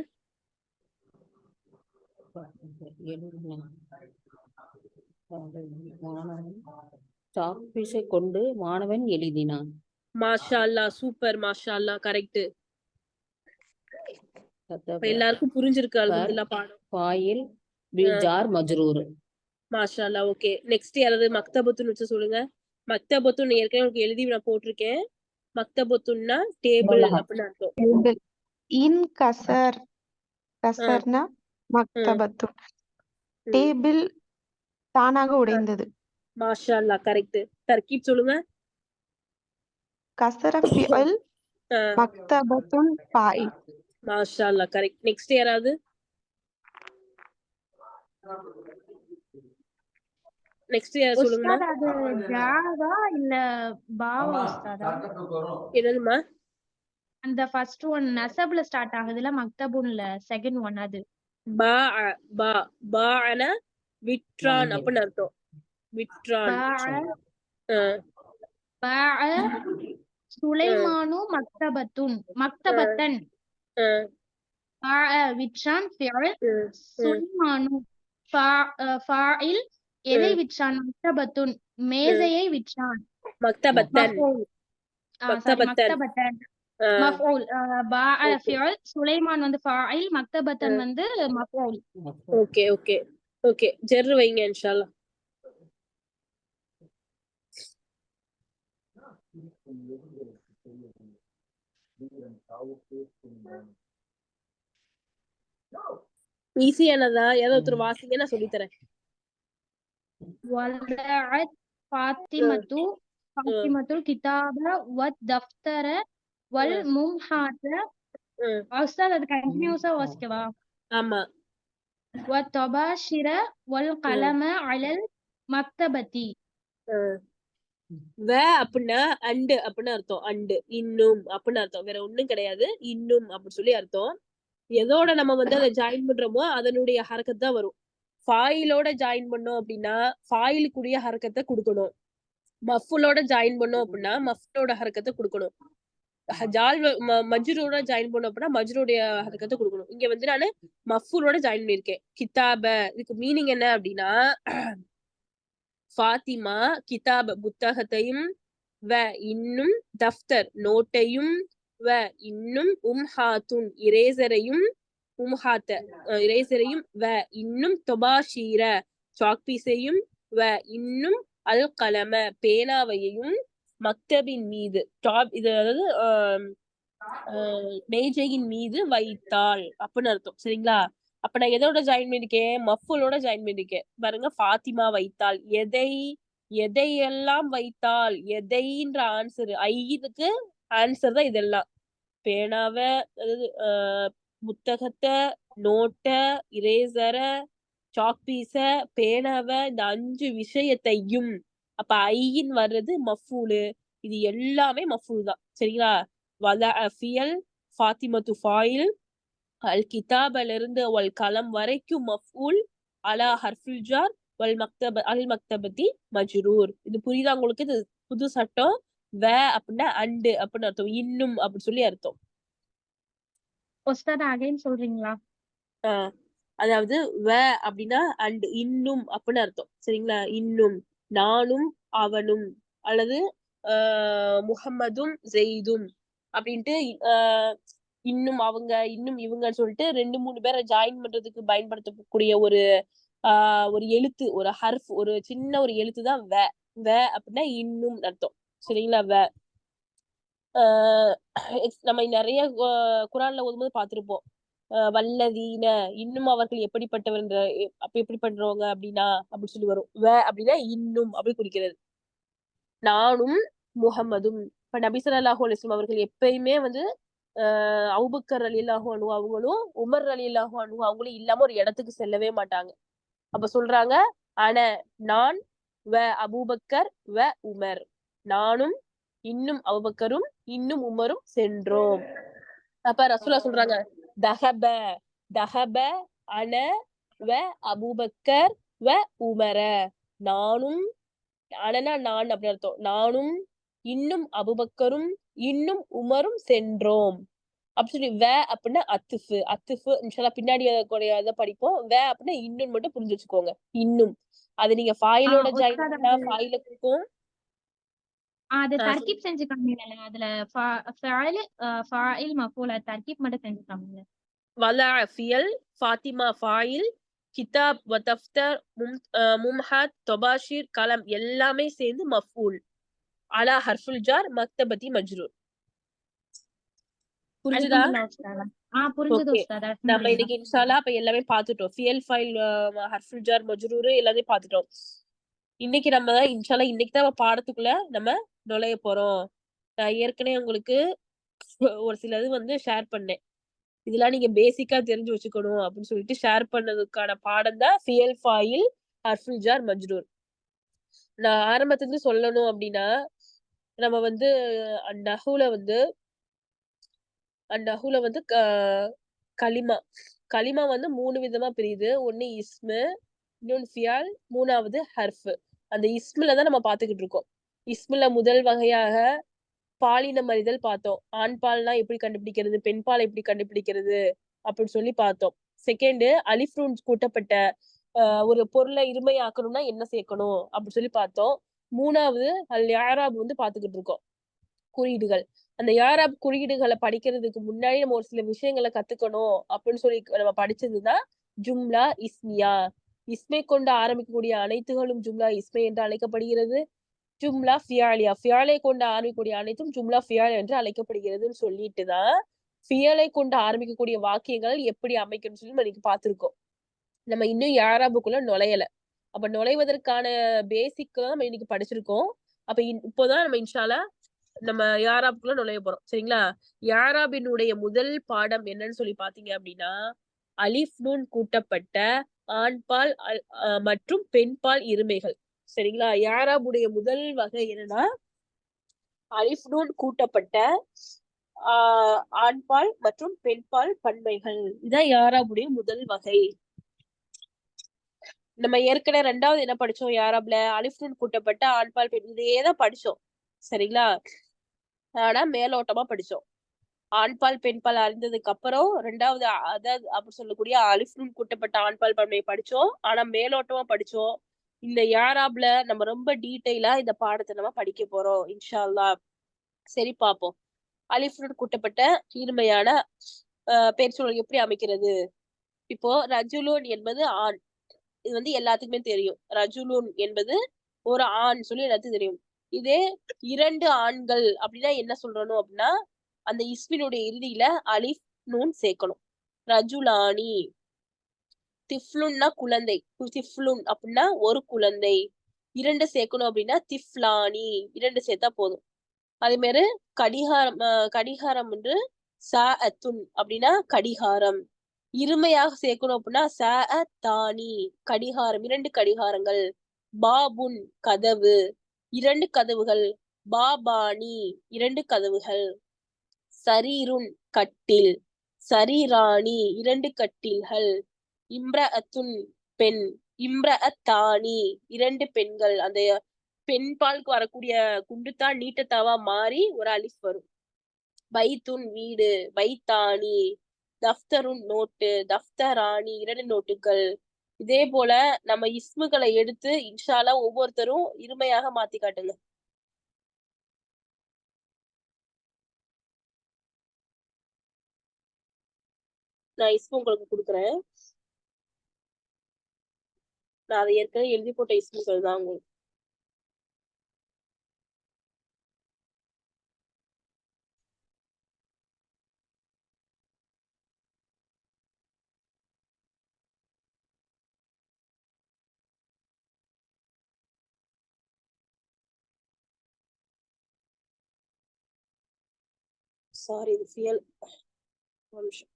சாக் பீஸை கொண்டு மாணவன் எழுதினான். மாஷா அல்லாஹ், சூப்பர், மாஷா அல்லாஹ், கரெக்ட். எல்லாருக்கும் புரிஞ்சிருக்கு அல்ஹம்துலில்லாஹ் பாடம். ஃபாயில் பில் ஜார் மஜ்ரூர். மாஷா அல்லாஹ். ஓகே, நெக்ஸ்ட் யாராவது மக்தபத்துன் வச்சு சொல்லுங்க. மக்தபத்துன் ஏற்கனவே உங்களுக்கு எழுதி நான் போட்டிருக்கேன். மக்தபத்துன்னா டேபிள் அப்படின்னு அர்த்தம். இன் கசர் கசர்னா மக்தபத்துன் டேபிள் தானாக உடைந்தது. மாஷா அல்லாஹ், கரெக்ட். தர்கீப் சொல்லுங்க. கசர ஃபிஅல் மக்தபத்துன் ஃபாயில். மாஷா அல்லாஹ், கரெக்ட். நெக்ஸ்ட் யாராவது? நெக்ஸ்ட் யார் சொல்லுங்க. அது ஜாவா இல்ல பாவா உஸ்தாதா? என்னதுமா? அந்த ஃபர்ஸ்ட் ஒன் நஸப்ல ஸ்டார்ட் ஆகுதுல, மக்தபுன்ல செகண்ட் ஒன் அது பா பா பாஅன விட்ரான் அப்படின்னு அர்த்தம். விட்ரான். பாஅ சுலைமானு மக்தபத்துன் மக்தபத்தன். பாஅ விட்ரான் ஃபிஅல் சுலைமானு ஃபாயில் எதை விற்றான்? மக்தபத்துன் மேசையை விற்றான். மக்தபத்தன். மக்தபத்தன் மஃஊல். பாஅ ஃபிஅல் சுலைமான் வந்து ஃபாயில் மக்தபத்தன் வந்து மஃஊல். ஓகே ஓகே ஓகே, ஜெர் வைங்க இன்ஷா அல்லாஹ். ஈஸியானதா? ஏதோ ஒருத்தர் வாசிங்க, நான் சொல்லி தரேன். வலஅத் ஃபாத்திமத்துல் கிதாப வத் தஃப்தர வல் மும்ஹாத. உஸ்தாத் அது கண்டினியூஸா வாசிக்கவா? ஆமா. வத் தபாஷிர வல் கலம அலல் மக்தபதி. வ அப்படின்னா அண்டு அப்படின்னு அர்த்தம். அண்டு இன்னும் அப்படின்னு அர்த்தம். வேற ஒண்ணும் கிடையாது. இன்னும் அப்படின்னு சொல்லி அர்த்தம். எதோட நம்ம வந்து அதை ஜாயின் பண்றோமோ அதனுடைய ஹரக்கத் தான் வரும். ஃபாயிலோட ஜாயின் பண்ணோம் அப்படின்னா ஃபாயிலுக்குரிய ஹரக்கத்தை கொடுக்கணும். மஃபுலோட ஜாயின் பண்ணோம் அப்படின்னா மஃபுலோட ஹரக்கத்தை கொடுக்கணும். மஜ்ரூரோட ஜாயின் பண்ணோம் அப்படின்னா மஜ்ரூடைய ஹரக்கத்தை கொடுக்கணும். இங்க வந்து நானு மஃபுலோட ஜாயின் பண்ணிருக்கேன். கிதாப. இதுக்கு மீனிங் என்ன அப்படின்னா ஃபாத்திமா கிதாப் புத்தகத்தையும், வ இன்னும் தஃப்தர் நோட்டையும், வ இன்னும் உம்ஹாத்துன் இரேசரையும், இரேசரையும், வ இன்னும் தொபாஷீர சாக்பீஸையும், வ இன்னும் அல் கலம பேனாவையும், மக்தபின் மீது இது அதாவது மேஜையின் மீது வைத்தாள் அப்படின்னு அர்த்தம். சரிங்களா? அப்ப நான் எதோட ஜாயின் பண்ணிருக்கேன்? மஃபூலோட ஜாயின் பண்ணிருக்கேன். பாருங்க, ஃபாத்திமா வைத்தாள். எதையெல்லாம் வைத்தாள்? எதைன்ற ஆன்சர், ஐதுக்கு ஆன்சர் தான் இதெல்லாம். பேனாவ, அதாவது புத்தகத்தை, நோட்ட, இரேசர, சாக்பீஸ, பேனாவ, இந்த 5 விஷயத்தையும். அப்ப ஐயின் வர்றது மஃபூலு. இது எல்லாமே மஃபூல் தான். சரிங்களா? வல ஃபியல், ஃபாத்திமத்து ஃபாயில், அல் கிதாபல இருந்து வல் கலம் வரைக்கும் மஃபூல், அலா ஹர்ஃபுல் ஜார், வல் அல் மக்தபதி மஜ்ரூர். இது புரியுதா உங்களுக்கு? இது புது சட்டம். வ அப்படின்னா அண்டு அப்படின்னு அர்த்தம், இன்னும் அப்படின்னு சொல்லி அர்த்தம். உஸ்தாத் அகைன் சொல்றீங்களா? அதாவது வ அப்படின்னா அண்ட், இன்னும் அப்படின்னு அர்த்தம். சரிங்களா? இன்னும், நானும் அவனும், அல்லது முஹம்மதும் ஜெயிதும் அப்படின்ட்டு இன்னும் அவங்க, இன்னும் இவங்கன்னு சொல்லிட்டு 2-3 பேரை ஜாயின் பண்றதுக்கு பயன்படுத்தக்கூடிய ஒரு எழுத்து, ஒரு ஹர்ஃப், ஒரு சின்ன ஒரு எழுத்து தான் வ. வ அப்படின்னா இன்னும் அர்த்தம். சரிங்களா? வ நம்ம நிறைய குரான்ல ஓதும்போது பார்த்திருப்போம். வல்லதீன, இன்னும் அவர்கள் எப்படிப்பட்டவர், அப்ப எப்படிப்பட்டவங்க அப்படின்னா அப்படின்னு சொல்லி வரும். வ அப்படின்னா இன்னும் அப்படி குறிக்கிறது. நானும் முஹம்மதும். இப்ப நபி ஸல்லல்லாஹு அலைஹி வஸல்லம் அவர்கள் எப்பயுமே வந்து அபூபக்கர் ரலியல்லாஹு அன்ஹு அவங்களும், உமர் ரலியல்லாஹு அன்ஹு அவங்களும் இல்லாம ஒரு இடத்துக்கு செல்லவே மாட்டாங்க. அப்ப சொல்றாங்க, நான் வ அபூபக்கர் வ உமர், நானும் இன்னும் அபூபக்கரும் இன்னும் உமரும் சென்றோம். அப்ப ரசூலுல்லாஹ் சொல்றாங்க, தஹப அன வ அபூபக்கர் வ உமர. நானும், அனனா நான் அப்படின்னு அர்த்தம், நானும் இன்னும் அபூபக்கரும் இன்னும் உமரும் சென்றோம் அப்படி சொல்லி. வ அப்படின்னா அத்துஃபு இன்ஷால்லா பின்னாடி இதை படிப்போம். வ அப்படின்னா இன்னும் மட்டும் புரிஞ்சு வச்சுக்கோங்க. இன்னும் அது நீங்க ஃபாயிலோட ஜாயின் பண்ணா ஃபாயிலுக்கும் அது தர்கீப் செஞ்சு காமிங்க. அதுல ஃபாயில் மஃபூல், தர்கீப் மட்டும் செஞ்சு காமிங்க. வலா ஃபியல், ஃபாத்திமா ஃபாயில், கிதாப் வ தஃப்தர், மும்ஹத், தொபாஷிர், கலம் எல்லாமே சேர்ந்து மஃபூல், அலா ஹர்ஃபுல் ஜார், மக்தபதி மஜ்ரூர். புரிஞ்சுதா? புரிஞ்சுது ஓகே. உஸ்தாத். நம்ம இன்னைக்கு இன்ஷால்லா அப்ப எல்லாமே பார்த்துட்டோம். ஃபியல், ஃபைல், ஹர்ஃபுல் ஜார், மஜ்ரூர் எல்லாமே பார்த்துட்டோம். இன்னைக்கு நம்ம இன்ஷால்லா இன்னைக்கு தான் பாடத்துக்குள்ள நம்ம நுழைய போறோம். நான் ஏற்கனவே உங்களுக்கு ஒரு சிலது வந்து ஷேர் பண்ணேன். இதெல்லாம் நீங்க பேசிக்கா தெரிஞ்சு வச்சுக்கணும் அப்படின்னு சொல்லிட்டு ஷேர் பண்ணதுக்கான பாடம் தான் ஃபியல், ஃபாயில், ஹர்ஃபுல் ஜார், மஜ்ரூர். நான் ஆரம்பத்துல இருந்து சொல்லணும் அப்படின்னா, நம்ம வந்து நஹுல வந்து களிமா வந்து 3 விதமா பிரியுது. ஒண்ணு இஸ்மு, இன்னொன்னு ஃபியால், 3வது ஹர்ஃப். அந்த இஸ்முல தான் நம்ம பாத்துக்கிட்டு இருக்கோம். இஸ்முல முதல் வகையாக பாலினம் அறிதல் பார்த்தோம். ஆண் பால்னா எப்படி கண்டுபிடிக்கிறது, பெண் பால் எப்படி கண்டுபிடிக்கிறது அப்படின்னு சொல்லி பார்த்தோம். செகண்ட், அலிஃப் நூன் கூட்டப்பட்ட ஒரு பொருளை இருமையாக்கணும்னா என்ன சேர்க்கணும் அப்படின்னு சொல்லி பார்த்தோம். 3வது அல் யாராப் வந்து பாத்துக்கிட்டு இருக்கோம், குறியீடுகள். அந்த யாராப் குறியீடுகளை படிக்கிறதுக்கு முன்னாடி நம்ம ஒரு சில விஷயங்களை கத்துக்கணும் அப்படின்னு சொல்லி நம்ம படிச்சதுதான் ஜும்லா இஸ்மியா. இஸ்மை கொண்டு ஆரம்பிக்கக்கூடிய அனைத்துகளும் ஜும்லா இஸ்மை என்று அழைக்கப்படுகிறது. ஜும்லா ஃபியாலியா, ஃபியாலை கொண்டு ஆரம்பிக்கக்கூடிய அனைத்தும் ஜும்லா ஃபியால் என்று அழைக்கப்படுகிறதுன்னு சொல்லிட்டுதான் ஃபியலை கொண்டு ஆரம்பிக்கக்கூடிய வாக்கியங்கள் எப்படி அமைக்கணும்னு சொல்லி நம்ம இன்னைக்கு பார்த்திருக்கோம். நம்ம இன்னும் யாராபுக்குள்ள நுழையல. அப்ப நுழைவதற்கான பேசிக் தான் நம்ம இன்னைக்கு படிச்சிருக்கோம். அப்ப இப்போதான் நம்ம இன்ஷால்லா நம்ம யாராபுக்குள்ள நுழைய போறோம். சரிங்களா? யாராபினுடைய முதல் பாடம் என்னன்னு சொல்லி பாத்தீங்க அப்படின்னா, அலிஃப் நூன் கூட்டப்பட்ட ஆண்பால் மற்றும் பெண்பால் இருமைகள். சரிங்களா? யாராபுடைய முதல் வகை என்னன்னா, அலிஃப் நூன் கூட்டப்பட்ட ஆண்பால் மற்றும் பெண்பால் பன்மைகள். இதான் யாராபுடைய முதல் வகை. நம்ம ஏற்கனவே 2வது என்ன படிச்சோம்? யாராப்ல அலிஃப் நூன் கூட்டப்பட்ட ஆண்பால் பெண், இதேதான் படிச்சோம். சரிங்களா? ஆனா மேலோட்டமா படிச்சோம். ஆண்பால் பெண்பால் அறிந்ததுக்கு அப்புறம் 2வது அதாவது அப்படி சொல்லக்கூடிய அலிஃப் நூன் கூட்டப்பட்ட ஆண்பால் பன்மையை படிச்சோம். ஆனா மேலோட்டமா படிச்சோம். இந்த யாராப்ல நம்ம ரொம்ப டீட்டெயிலா இந்த பாடத்தை நம்ம படிக்க போறோம் இன்ஷா அல்லாஹ். சரி பாப்போம். அலிஃபுடன் கூட்டப்பட்ட இருமையான பெயர் சொல் எப்படி அமைக்கிறது? இப்போ ரஜுலுன் என்பது ஆண், இது வந்து எல்லாத்துக்குமே தெரியும். ரஜுலுன் என்பது ஒரு ஆண் சொல்லி எல்லாத்துக்கும் தெரியும். இதே 2 ஆண்கள் அப்படின்னா என்ன சொல்லணும் அப்படின்னா அந்த இஸ்மினுடைய இறுதியில அலிஃப் நூன் சேர்க்கணும். ரஜுலானி. திஃப்லுன்னா குழந்தை, திஃப்லுன் அப்படின்னா ஒரு குழந்தை. 2 சேர்க்கணும் அப்படின்னா திஃப்லானி, 2 சேர்த்தா போதும். அதே மாதிரி கடிகாரம் என்று சாஅத்துன் அப்படின்னா கடிகாரம். இருமையாக சேர்க்கணும் அப்படின்னா சாஅத்தானி, கடிகாரம், 2 கடிகாரங்கள். பாபுன் கதவு, 2 கதவுகள். பாபானி, 2 கதவுகள். சரீருன் கட்டில், சரீராணி, 2 கட்டில்கள். இம்ரஅத்துன் பெண், இம்ரஅத்தானி, 2 பெண்கள். அந்த பெண் பாலுக்கு வரக்கூடிய குண்டுத்தான் நீட்டத்தாவா மாறி ஒரு அலிஃப் வரும். பைத்துன் வீடு, பைத்தானி. தஃப்தருன் நோட்டு, தஃப்தராணி, 2 நோட்டுகள். இதே போல நம்ம இஸ்முகளை எடுத்து இன்ஷா அல்லாஹ் ஒவ்வொருத்தரும் இருமையாக மாத்தி காட்டுங்க. நான் இஸ்மு உங்களுக்கு கொடுக்குறேன். நான் அதை ஏற்கனவே எழுதி போட்ட இஸ்முகள் தான் உங்களுக்கு. சாரி, இது ஃபியல். ஒரு நிமிஷம்.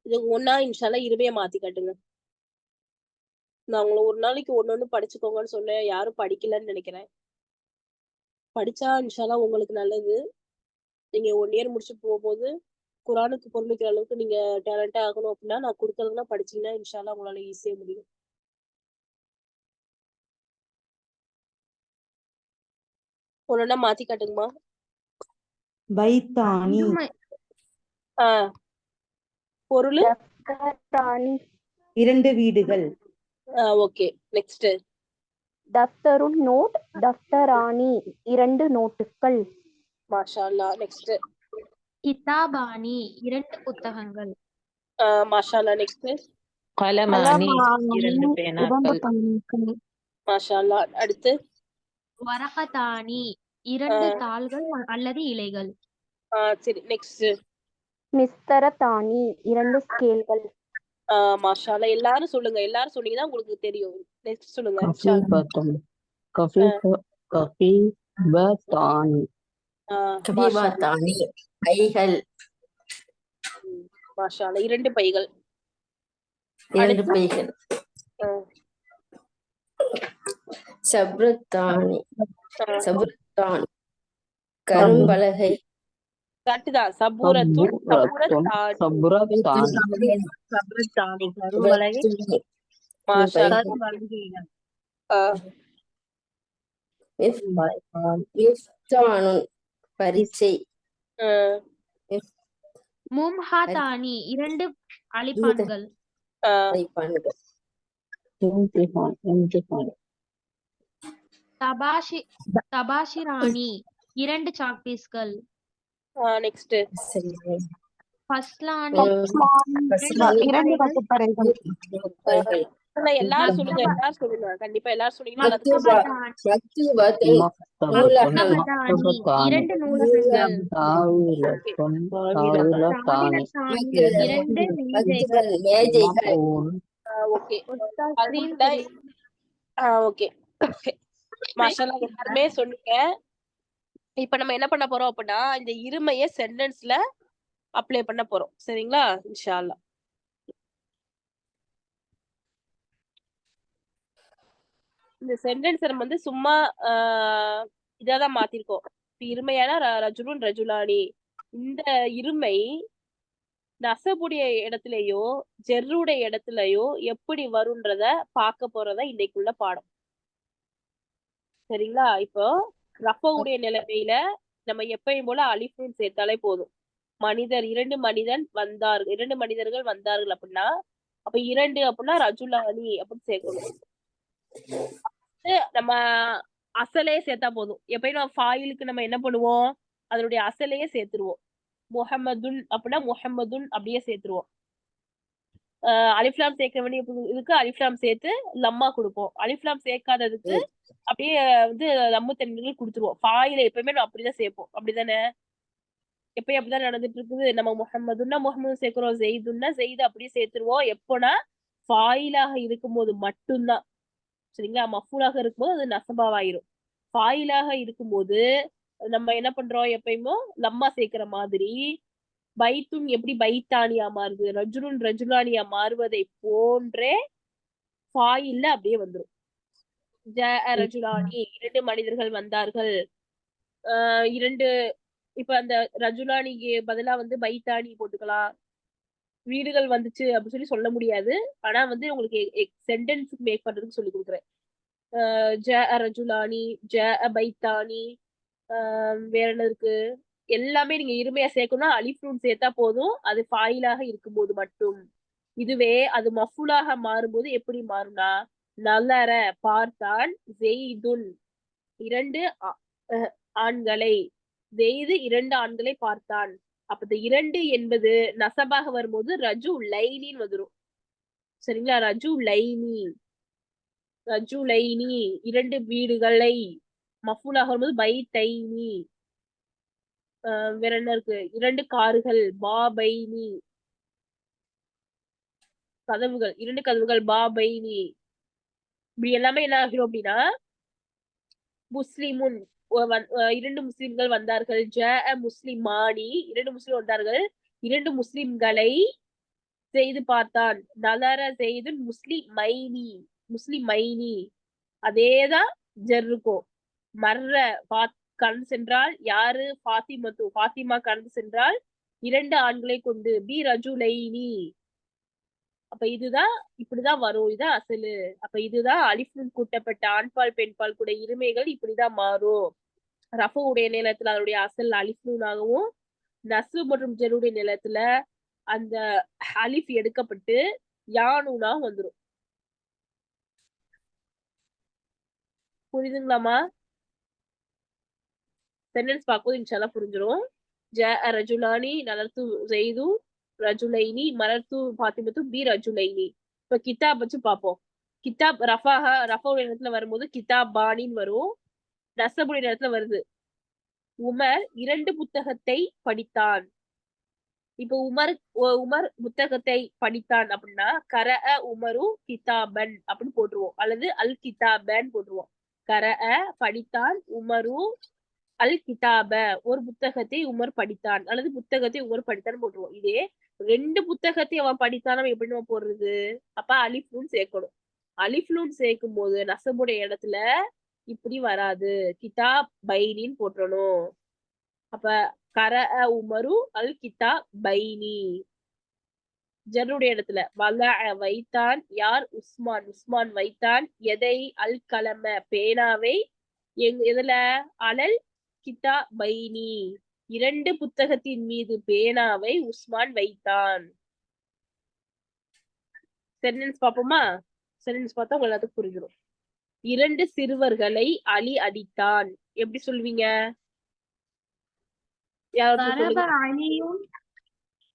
இது ஒன்னா இன்ஷால்லா இருமையை மாத்தி காட்டுங்க. நான் உங்களை ஒரு நாளைக்கு ஒண்ணு படிச்சுக்கோங்கன்னு சொன்னேன், யாரும் படிக்கலன்னு நினைக்கிறேன். படிச்சா இன்ஷால்லா உங்களுக்கு நல்லது. நீங்க 1 இயர் முடிச்சு போகும்போது குரானுக்கு பொருளிக்கிற அளவுக்கு நீங்க டேலண்டா ஆகணும் அப்படின்னா நான் கொடுக்கறதுலாம் படிச்சீங்கன்னா இன்ஷால்லா உங்களால ஈஸியா முடியும். ஒன்னொன்னா மாத்தி காட்டுங்கம்மா. பைத்தானி, ஆஹ் பொருள். தஃப்தரானி, 2 வீடுகள். Okay, next. தஃப்தருன் நோட், தஃப்தரானி, 2 நோட்டுகள். மாஷா அல்லாஹ். நெக்ஸ்ட். கிதாபானி, 2 புத்தகங்கள். மாஷா அல்லாஹ். நெக்ஸ்ட். கலமானி, 2 கலமானி, 2 பேனாக்கள். பையன்கள். மாஷா அல்லாஹ். அடுத்து. வரகதானி, 2 தாள்கள் அல்லது இலைகள். சரி, நெக்ஸ்ட். மிஸ்தரத்தானி, 2 ஸ்கேல்கள். மாஷா அல்லாஹ். எல்லாரும் சொல்லுங்க, எல்லாரும் சொன்னீங்கன்னா உங்களுக்கு தெரியும். நெக்ஸ்ட் சொல்லுங்க. கஃபீபத்துன், கஃபீபத்தானி. கபீபத்தானி, பைகள். மாஷா அல்லாஹ். 2 பைகள். 2 பைகள். சப்ரத்தானி, சபுரத்தானி, கரும்பலகை. கரெக்ட்தான். சபூரத்துன், சபூரத்தானி. சப்ரத்தானி, கரும்பலகை. மாஷா அல்லாஹ். மிஃப்தானுன், பரீட்சை. மும்ஹாதானி, 2 அழிப்பான்கள். வைப்பான்கள். இம்திஹான். தபாஷிரானி, 2 சாக்பீஸ்கள். நெக்ஸ்ட். ஃபஸ்லானி, ஃபஸ்லானி, 2 வகுப்பறைகள். எல்லாரும் சொல்லுங்க, எல்லாரும் சொல்லுங்க. கண்டிப்பா எல்லாரும் சொன்னீங்கன்னா மக்தபதானி, 2 நூலகங்கள். தாவிலத்தானி, தாவிலத்தானி, 2 மேஜைகள். மேஜைகள். ஓகே. Screen okay. மாஷா அல்லாஹ். எல்லாருமே சொன்னீங்க. இப்ப நம்ம என்ன பண்ண போறோம் அப்படின்னா இந்த இருமைய சென்டென்ஸ்ல அப்ளை பண்ண போறோம். சரிங்களா? இன்ஷா அல்லாஹ். இந்த சென்டென்ஸ் நம்ம வந்து சும்மா இதாதான் மாத்திருக்கோம். இருமையான ரஜுலுன் ரஜுலானி, இந்த இருமை நசபுடைய இடத்துலயோ ஜெர்ருடைய இடத்துலயோ எப்படி வரும்ன்றத பார்க்க போறதா இன்னைக்குள்ள பாடம். சரிங்களா? இப்போ ரஃபவுடைய நிலைமையில நம்ம எப்பயும் போல அலிஃபுன் சேர்த்தாலே போதும். இரண்டு மனிதர்கள் வந்தார்கள் அப்படின்னா, அப்ப 2 அப்படின்னா ரஜுலானி அப்படின்னு சேர்க்கணும். நம்ம அசலே சேர்த்தா போதும். எப்பயும் நம்ம ஃபாயிலுக்கு நம்ம என்ன பண்ணுவோம், அதனுடைய அசலையே சேர்த்துருவோம். முஹம்மதுன் அப்படின்னா முஹம்மதுன் அப்படியே சேர்த்துருவோம். அலிஃப்லாம் சேர்க்க வேண்டிய இதுக்கு அலிஃப்லாம் சேர்த்து லம்மா கொடுப்போம். அலிஃப்லாம் சேர்க்காததுக்கு அப்படியே வந்து லம்மு தன்மைகள் கொடுத்துருவோம். ஃபாயில எப்பயுமே நம்ம அப்படிதான் சேர்ப்போம். அப்படிதானே? எப்பயும் அப்படிதான் நடந்துட்டு இருக்குது. நம்ம முஹம்மதுன்னா முஹம்மது சேர்க்கிறோம், ஜெயிதுன்னா ஜெயிது அப்படியே சேர்த்துருவோம். எப்போனா ஃபாயிலாக இருக்கும்போது மட்டும்தான். சரிங்களா? மஃபூலாக இருக்கும்போது அது நசபாவாயிரும். ஃபாயிலாக இருக்கும்போது நம்ம என்ன பண்றோம், எப்பயுமோ லம்மா சேர்க்கிற மாதிரி பைத்துன் எப்படி பைத்தானியா மாறுது, ரஜுலுன் ரஜுலானியா மாறுவதை போன்றே ஃபாயில்ல அப்படியே வந்துரும். ரஜுலானி 2 மனிதர்கள் வந்தார்கள். 2 இப்ப அந்த ரஜுலானிக்கு பதிலா வந்து பைத்தானி போட்டுக்கலாம். வீடுகள் வந்துச்சு அப்படின்னு சொல்லி சொல்ல முடியாது. ஆனா வந்து உங்களுக்கு சென்டென்ஸ் மேக் பண்றதுக்கு சொல்லி கொடுக்குறேன். ரஜுலானி, பைத்தானி, வேற என்ன இருக்கு, எல்லாமே நீங்க இருமையா சேர்க்கணும்னா அலிஃப்னூன் சேர்த்தா போதும். அது ஃபாயிலாக இருக்கும்போது மட்டும். இதுவே அது மஃபூலாக மாறும்போது எப்படி மாறும்னா, நலர பார்த்தான், ஜெய்துன் 2 ஆண்களை, ஜெய்து 2 ஆண்களை பார்த்தான். அப்ப இந்த 2 என்பது நசபாக வரும்போது ரஜு லைனின்னு வந்துரும். சரிங்களா? ரஜு லைனி 2 வீடுகளை. மஃபூலாக வரும்போது பைத்தைனி. வேற என்ன இருக்கு, 2 கார்கள், பாபைனி கதவுகள், 2 கதவுகள், பாபைனி. இப்படி எல்லாமே என்ன ஆகிரும் அப்படின்னா, முஸ்லிமுன் 2 முஸ்லிம்கள் வந்தார்கள், முஸ்லிமானி 2 முஸ்லிம் வந்தார்கள், 2 முஸ்லிம்களை செய்து பார்த்தான், நலர செய்து முஸ்லிமைனி அதேதான் ஜெர்ருக்கும். மர்ர கடந்து சென்றால் யாரு, ஃபாத்திமா கடந்து சென்றால் 2 ஆண்களை கொண்டு, பி ரஜுலைனி. அப்ப இதுதான் இப்படிதான் வரும். இதுதான் அசலு. அப்ப இதுதான் அலிஃப்னூன் கூட்டப்பட்ட ஆண்பால் பெண்பால் கூட இருமைகள் இப்படிதான் மாறும். ரஃபு உடைய நிலத்துல அதனுடைய அசல் அலிஃப்னூனாகவும், நஸ்பு மற்றும் ஜெருடைய நிலத்துல அந்த அலிஃப் எடுக்கப்பட்டு யானூனாகவும் வந்துரும். புரியுதுங்களாமா? சென்டென்ஸ் பார்க்கும்போது இன்ஷால்லா புரிஞ்சிடும். ரஜுலானி நலர்த்து ஜெய்து ரஜுலைனி மலர்த்து பாத்திமத்து பி ரஜுலைனி. இப்ப கிதாப் வச்சு பார்ப்போம். கிதாப் ரஃபாவுடைய இடத்துல வரும்போது கிதாப் பானின்னு வரும். நசபுடைய இடத்துல வருது. உமர் 2 புத்தகத்தை படித்தான். இப்ப உமர் புத்தகத்தை படித்தான் அப்படின்னா உமரு கிதாபன் அப்படின்னு போட்டுருவோம், அல்லது அல் கிதாபன் போட்டுருவோம். படித்தான், உமரு அல் கிதாப ஒரு புத்தகத்தை உமர் படித்தான், அல்லது புத்தகத்தை உமர் படித்தான் போட்டுருவோம். இதே 2 புத்தகத்தை அவன் படித்தான் எப்படி நம்ம போடுறது? அப்ப அலிஃப்னூன் சேர்க்கணும். அலிஃப்னூன் சேர்க்கும் போது நசபுடைய இடத்துல இப்படி வராது, கிதாப் பைனின்னு போட்டுறணும். அப்ப உமரு அல் கிதாப் பைனி. ஜர்ருடைய இடத்துல வைத்தான் யார், உஸ்மான் வைத்தான், எதை, அல் கலம பேனாவை, எதுல, அலல் கிதா பைனி 2 புத்தகத்தின் மீது பேனாவை உஸ்மான் வைத்தான். சென்டென்ஸ் பாப்போமா? சென்டென்ஸ் பார்த்தா உங்களுக்கு எல்லாத்துக்கும் புரிஞ்சிடும். 2 சிறுவர்களை அலி அடித்தான். எப்படி சொல்வீங்க?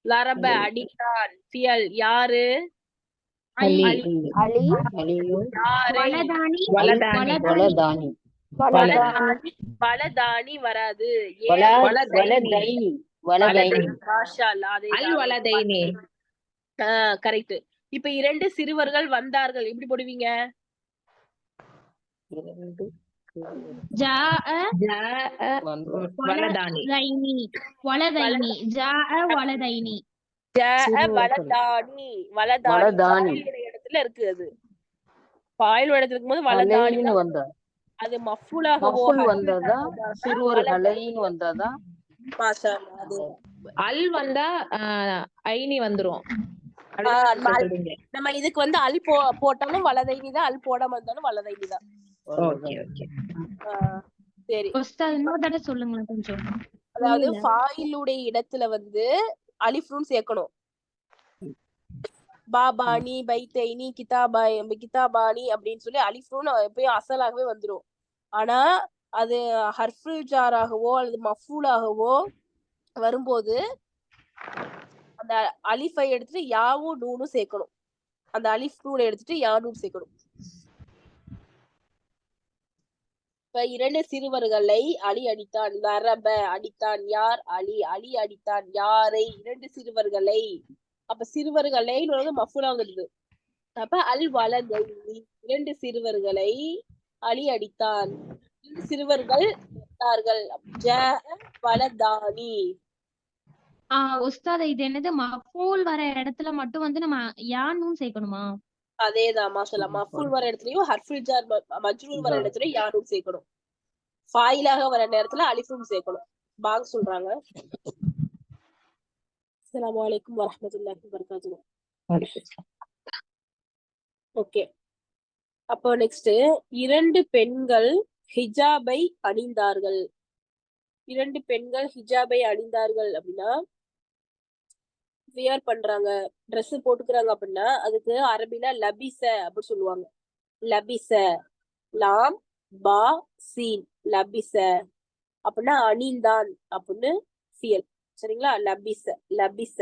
லரப அடித்தான். ஃபியல் யாரு? வலதானி வராது. கரெக்ட். இப்ப 2 சிறுவர்கள் வந்தார்கள் எப்படி போடுவீங்க? இடத்துல இருக்கு. அது பாயில் இடத்துல இருக்கும்போது வலதானி அது மஃபூலாக வந்ததா, சிறுவர்களைன்னு வந்ததா, மாஷா அல்லாஹ். அது அல் வந்தா ஐனி வந்துரும். நம்ம இதுக்கு வந்து அல் போட்டாலும் வலதைனி தான், அல் போடாம இருந்தாலும் வலதைனி தான். Okay okay. சரி, உஸ்தாத் இன்னொரு தடவை சொல்லுங்களேன் கொஞ்சம். அதாவது ஃபாயிலுடைய இடத்துல வந்து அலிஃப்னு சேர்க்கணும். பாபானி, பைத்தைனி, கிதாபானி அப்படின்னு சொல்லி அலிஃப்னு எப்பயும் அசலாகவே வந்துரும். ஆனா அது ஹர்ஃபுல் ஜாராகவோ அல்லது மஃபூலாகவோ வரும்போது அந்த அலிஃபை எடுத்துட்டு யாவும் நூனும் சேர்க்கணும். அந்த அலிஃப் நூனை எடுத்துட்டு யா நூன் சேர்க்கணும். இப்ப 2 சிறுவர்களை அலி அடித்தான். லரப அடித்தான். யார்? அலி. அலி அடித்தான் யாரை? 2 சிறுவர்களை. அப்ப சிறுவர்களை மஃபூலா வந்துடுது. அப்ப அல் வலதைனி 2 சிறுவர்களை அலி அடித்தான். 2 சிறுவர்கள் வலதானி. உஸ்தாத் இது என்னது மஃபூல் வர இடத்துல மட்டும் வந்து நம்ம யானும் சேர்க்கணுமா? அதேதான் மாஷா. மஃபூல் வர இடத்துலயும் ஹர்ஃபுல் ஜார் மஜ்ரூர் வர இடத்துலயும் யானும் சேர்க்கணும். ஃபாயிலாக வர நேரத்துல அலிஃபும் சேர்க்கணும். பாங் சொல்றாங்க. அஸ்ஸலாமு அலைக்கும் வரஹ்மத்துல்லாஹி வபரகாத்துஹு. ஓகே, அப்போ நெக்ஸ்ட் 2 பெண்கள் ஹிஜாபை அணிந்தார்கள். 2 பெண்கள் ஹிஜாபை அணிந்தார்கள் அப்படின்னா வியர் பண்றாங்க, ட்ரெஸ் போட்டுக்கிறாங்க அப்படின்னா அதுக்கு அரபில லபிச அப்படின்னு சொல்லுவாங்க. லபிச லாம் பா சீன் லபிச அப்படின்னா அணிந்தான் அப்படின்னு ஃபியல். சரிங்களா? லபிச லபிச.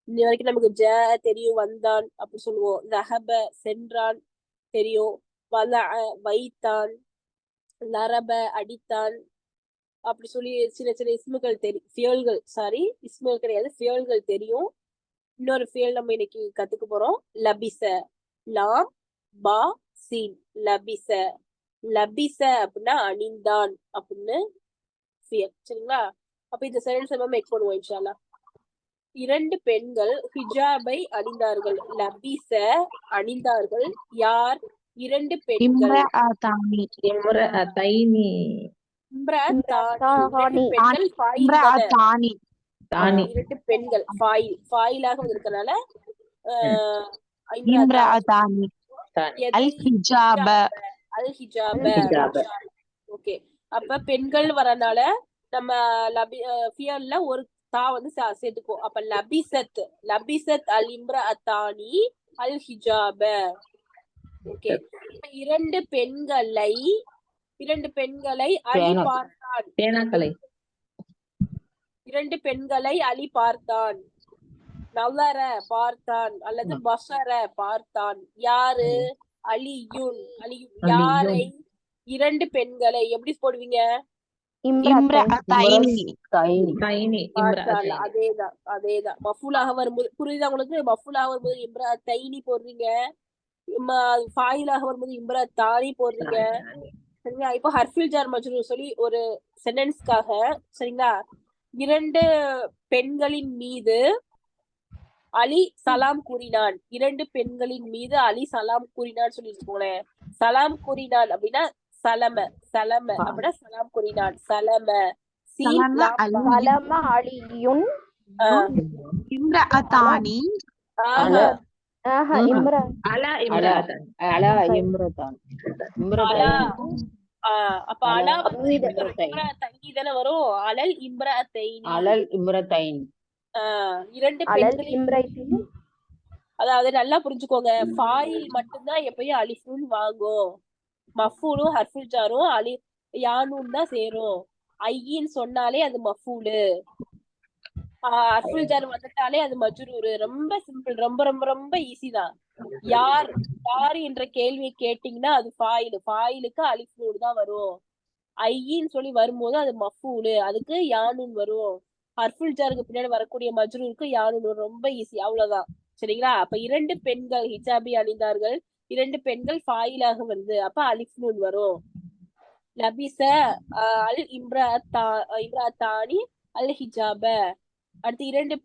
இன்ன வரைக்கும் நமக்கு ஜ தெரியும், வந்தான் அப்படின்னு சொல்லுவோம். ரஹப சென்றான் தெரியும், வல வைத்தான், லரப அடித்தான் அப்படி சொல்லி சின்ன சின்ன இஸ்முகள் தெரியும். ஃபியல்கள் இஸ்முகள் கிடையாது, ஃபியல்கள் தெரியும். இன்னொரு ஃபியல் நம்ம இன்னைக்கு கத்துக்க போறோம். லபிச லாம் பா சீன் லபிச. லபிச அப்படின்னா அணிந்தான் அப்படின்னு ஃபியல். சரிங்களா? அப்ப இந்த சென்டென்ஸ் நம்ம மேக் பண்ணுவோம் இன்ஷா அல்லாஹ். 2 பெண்கள் ஹிஜாபை அணிந்தார்கள். லபிச அணிந்தார்கள் யார்? 2 பெண்கள். இம்ரஅத்தைனி. 2 பெண்கள் ஃபாயிலாக வந்திருக்கனால அல் ஹிஜாப. ஓகே, அப்ப பெண்கள் வரனால நம்ம ஃபியல்ல ஒரு தா வந்து சேர்த்துக்கோ. அப்ப லபிசத் அல் இம்ரஅத்தானி அல் ஹிஜாப. ஓகே, 2 பெண்களை அலி பார்த்தான். 2 பெண்களை அலி பார்த்தான். நலர பார்த்தான் அல்லது பஸர பார்த்தான். யாரு? அலியுன். யாரை? 2 பெண்களை எப்படி போடுவீங்க? அதேதான் மஃபூலாக வரும்போது புரியுதா உங்களுக்கு? மஃபூலாக வரும்போது இம்ரஅத்தைனி போடுறீங்க, ஃபாயிலாக வரும்போது இம்ரஅத்தானி போடுறீங்க. சரிங்களா? இப்போ ஹர்ஃபுல் ஜார் மஜ்ரூர் சொல்லி ஒரு சென்டென்ஸ்க்காக சரிங்களா 2 பெண்களின் மீது அலி சலாம் கூறினான். 2 பெண்களின் மீது அலி சலாம் கூறினான் சொல்லி வச்சுக்கோங்களேன். சலாம் கூறினான் அப்படின்னா சலம அப்படின்னா சலாம் கூறினான். சலம சலம அலியுன் இம்ரஅத்தானி அப்ப அலா தங்கி தானே வரும். அலல் இம்ரஅத்தைனி. 2 பெண்கள். அதாவது நல்லா புரிஞ்சுக்கோங்க, ஃபாயில் மட்டும்தான் எப்பயும் அலிஃபுன் வாங்கும். மஃபூலும் ஹர்ஃபுல் ஜாரும் யானூன் தான் சேரும். ஐயின்னு சொன்னாலே அது மஃபூலு, ஹர்ஃபுல் ஜார் வந்துட்டாலே அது மஜ்ரூரு. ரொம்ப சிம்பிள், ரொம்ப ரொம்ப ரொம்ப ஈஸி தான். யார் என்ற கேள்வியை கேட்டீங்கன்னா அது ஃபாயிலுக்கு அலிஃப் நூன் தான் வரும். ஐயின்னு சொல்லி வரும்போது அது மஃபூலு, அதுக்கு யானூன் வரும். ஹர்ஃபுல் ஜாருக்கு பின்னாடி வரக்கூடிய மஜ்ரூருக்கு யானூன் வரும். ரொம்ப ஈஸி, அவ்வளவுதான். சரிங்களா? அப்ப 2 பெண்கள் ஹிஜாபி அணிந்தார்கள். 2 பெண்கள் ஃபாயிலாக வருது, அப்ப அலிஃப் நூன் வரும். லபிச அல் இம்ரஅத்தானி அல் ஹிஜாப. அடுத்து 2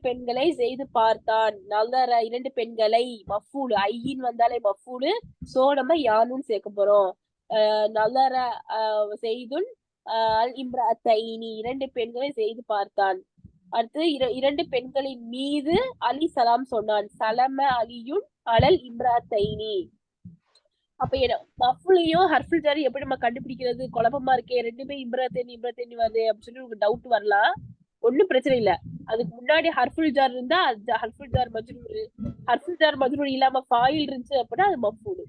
பெண்களை செய்து பார்த்தான். நலர 2 பெண்களை மஃபூல் ஐயின் வந்தாலே மஃபூலு, சோ நம்ம யானூன் சேர்க்க போறோம். நலர செய்துன் அல் இம்ரஅத்தைனி 2 பெண்களை செய்து பார்த்தான். அடுத்து 2 பெண்களின் மீது அலி சலாம் சொன்னான். சலம அலியுன் அலல் இம்ரஅத்தைனி. அப்ப மஃபுலையும் ஹர்ஃபுல் ஜார் எப்படி நம்ம கண்டுபிடிக்கிறது? குழப்பமா இருக்கே, ரெண்டுமே இம்ரஅத்தைனி வருது அப்படின்னு சொல்லி உங்களுக்கு டவுட் வரலாம். ஒண்ணும் பிரச்சனை இல்ல. அதுக்கு முன்னாடி ஹர்ஃபுல் ஜார் இருந்தா ஹர்ஃபுல் ஜார் மஜ்ரூர், ஹர்ஃபுல் ஜார் மஜ்ரூர் இல்லாம ஃபாயில் இருந்துச்சு அப்படின்னா அது மஃபூல்.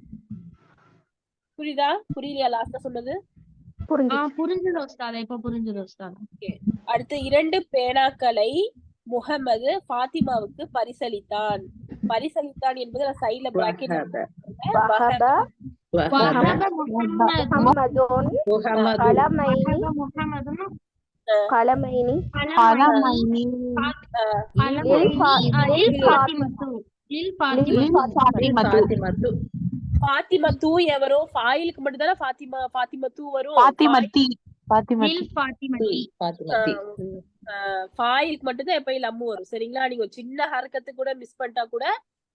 புரியுதா? புரியலையா லாஸ்டா சொன்னது? புரிஞ்சது உஸ்தாத். இப்ப புரிஞ்சது உஸ்தாத். அடுத்து 2 பேனாக்களை முஹம்மது ஃபாத்திமாவுக்கு பரிசளித்தான். பரிசளித்தான் என்பது சைடுல பிராக்கெட் ஃபாத்திமத்து ఎవరో ஃபாயிலுக்கு மட்டும் தான ஃபாத்திமத்து வரும். ஃபாயிலுக்கு மட்டும் தான் எப்ப லம்மு வரும். சரிங்களா? நீங்க ஒரு சின்ன ஹரக்கத்து கூட மிஸ் பண்ணிட்டா கூட